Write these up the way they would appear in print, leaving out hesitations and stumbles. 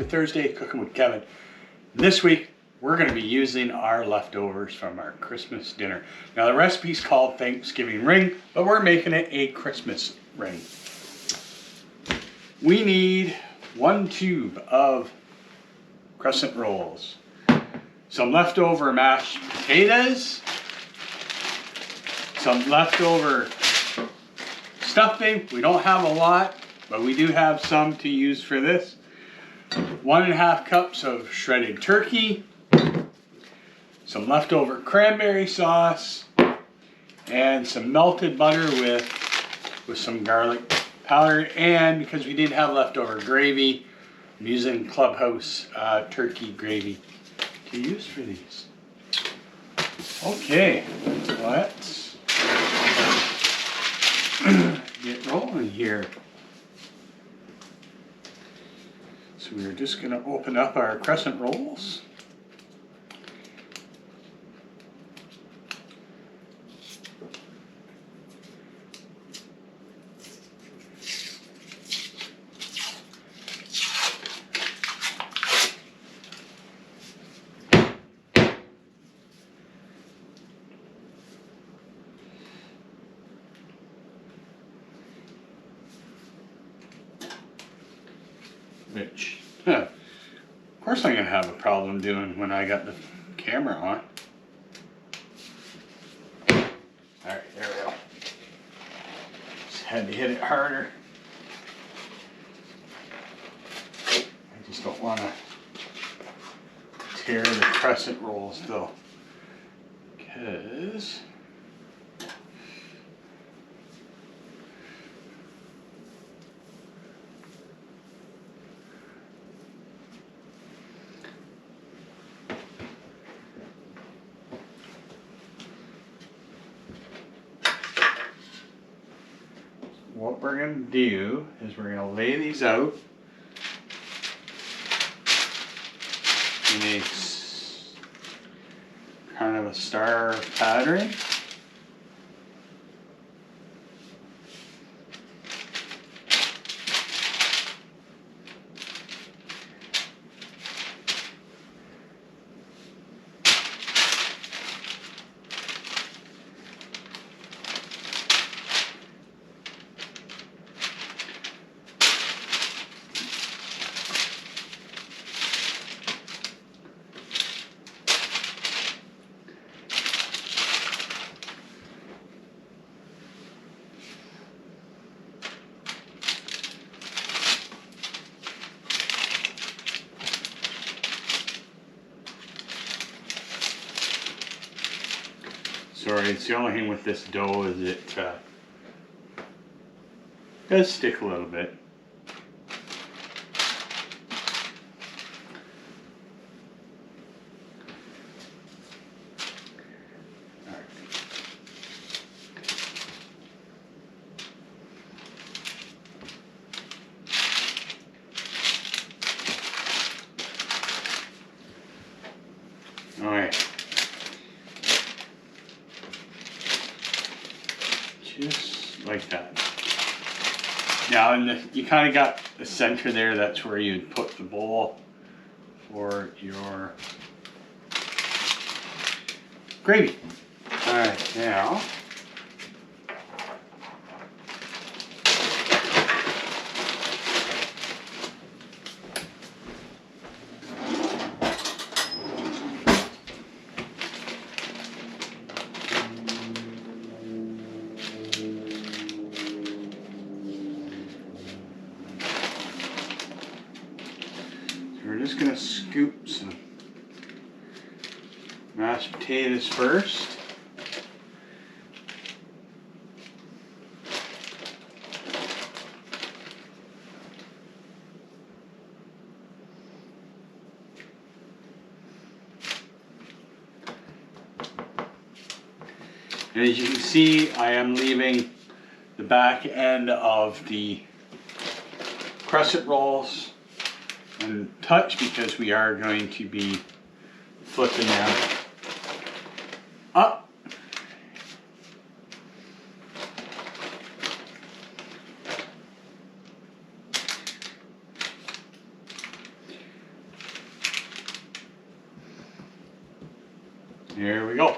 Thursday, Cooking with Kevin. This week, we're going to be using our leftovers from our Christmas dinner. Now, the recipe's called Thanksgiving ring, but we're making it a Christmas ring. We need 1 tube of crescent rolls, some leftover mashed potatoes, some leftover stuffing. We don't have a lot, but we do have some to use for this. 1.5 cups of shredded turkey, some leftover cranberry sauce, and some melted butter with some garlic powder. And because we didn't have leftover gravy, I'm using Clubhouse turkey gravy to use for these. Okay, let's get rolling here. So we're just going to open up our crescent rolls. Which, of course I'm going to have a problem doing when I got the camera on. Alright, there we go. Just had to hit it harder. I just don't want to tear the crescent rolls though, because what we're going to do is we're going to lay these out in a kind of a star pattern. Sorry, it's the only thing with this dough is it does stick a little bit. All right. Just like that. Now, you kind of got the center there. That's where you'd put the bowl for your gravy. All right, now we're just going to scoop some mashed potatoes first. And as you can see, I am leaving the back end of the crescent rolls untouched because we are going to be flipping them up. Here we go.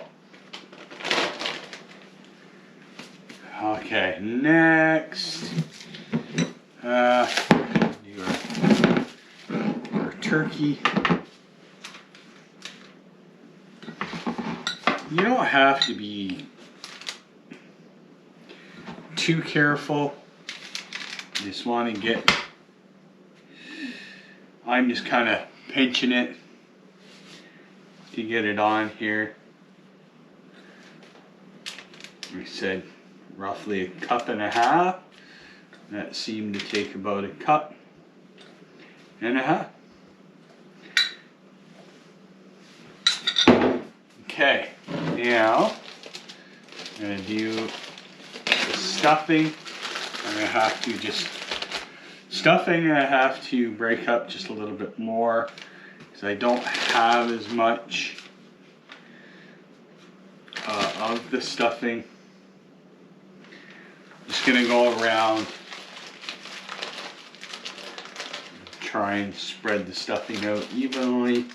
Okay, next, do our turkey. You don't have to be too careful. You just want to get, I'm just kind of pinching it to get it on here. We said roughly 1.5 cups. That seemed to take about 1.5 cups. Okay, now I'm going to do the stuffing. I'm going to have to just, stuffing I have to break up just a little bit more because I don't have as much of the stuffing. Just going to go around, try and spread the stuffing out evenly.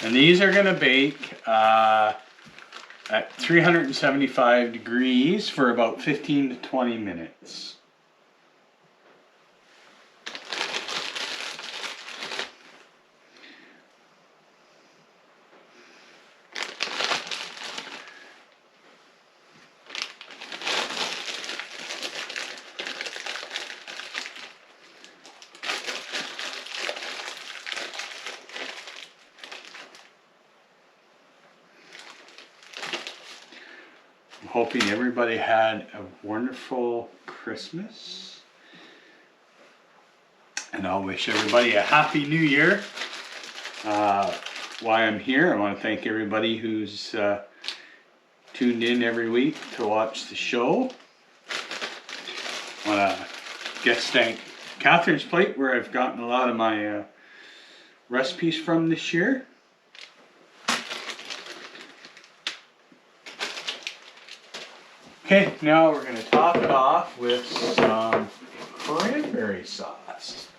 And these are going to bake at 375 degrees for about 15 to 20 minutes. I'm hoping everybody had a wonderful Christmas. And I'll wish everybody a happy new year. While I'm here, I want to thank everybody who's tuned in every week to watch the show. I want to guest thank Catherine's Plate, where I've gotten a lot of my recipes from this year. Okay, now we're going to top it off with some cranberry sauce.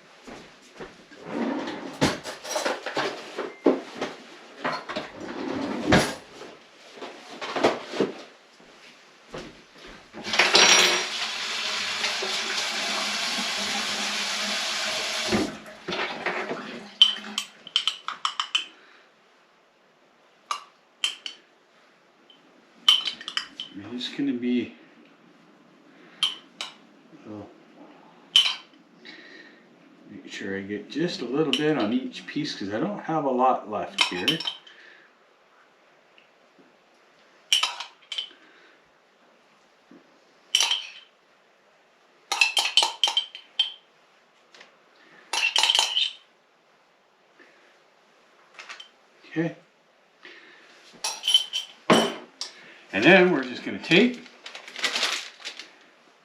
I'm just going to be make sure I get just a little bit on each piece because I don't have a lot left here. Okay. And then we're just going to take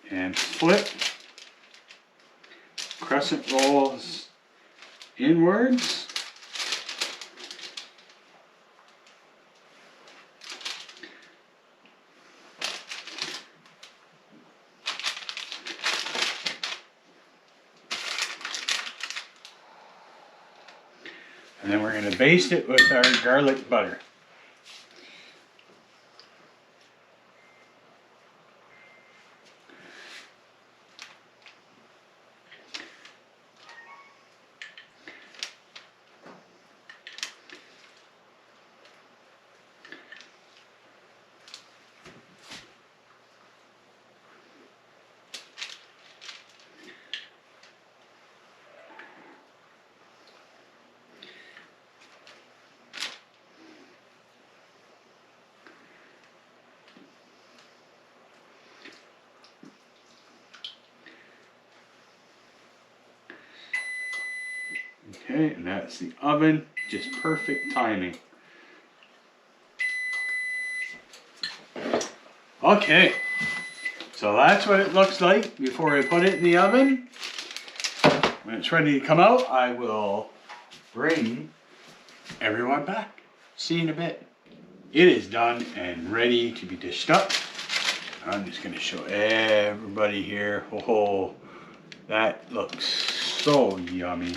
and flip crescent rolls inwards. And then we're going to baste it with our garlic butter. Okay, and that's the oven, just perfect timing. Okay, so that's what it looks like before I put it in the oven. When it's ready to come out, I will bring everyone back. See you in a bit. It is done and ready to be dished up. I'm just gonna show everybody here. Oh, that looks so yummy.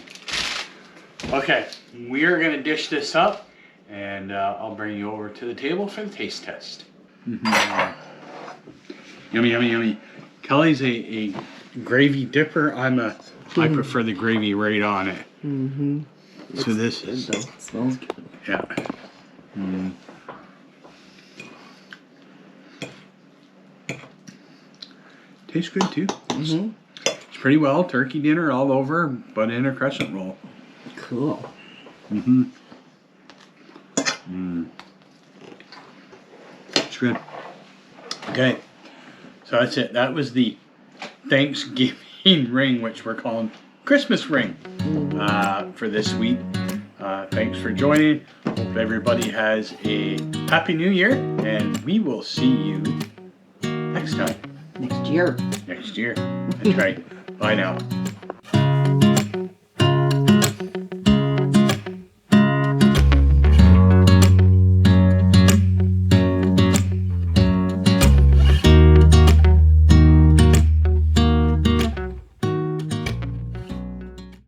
Okay, we're gonna dish this up, and I'll bring you over to the table for the taste test. Yummy, yummy, yummy. Kelly's a gravy dipper. I prefer the gravy right on it. So this is good though. It smells good. yeah. Tastes good too. It's pretty well turkey dinner all over, but in a crescent roll. Cool. It's good. Okay, so that's it. That was the Thanksgiving ring, which we're calling Christmas ring for this week. Thanks for joining. Hope everybody has a happy new year, and we will see you next time. Next year. Next year. That's right. Bye now.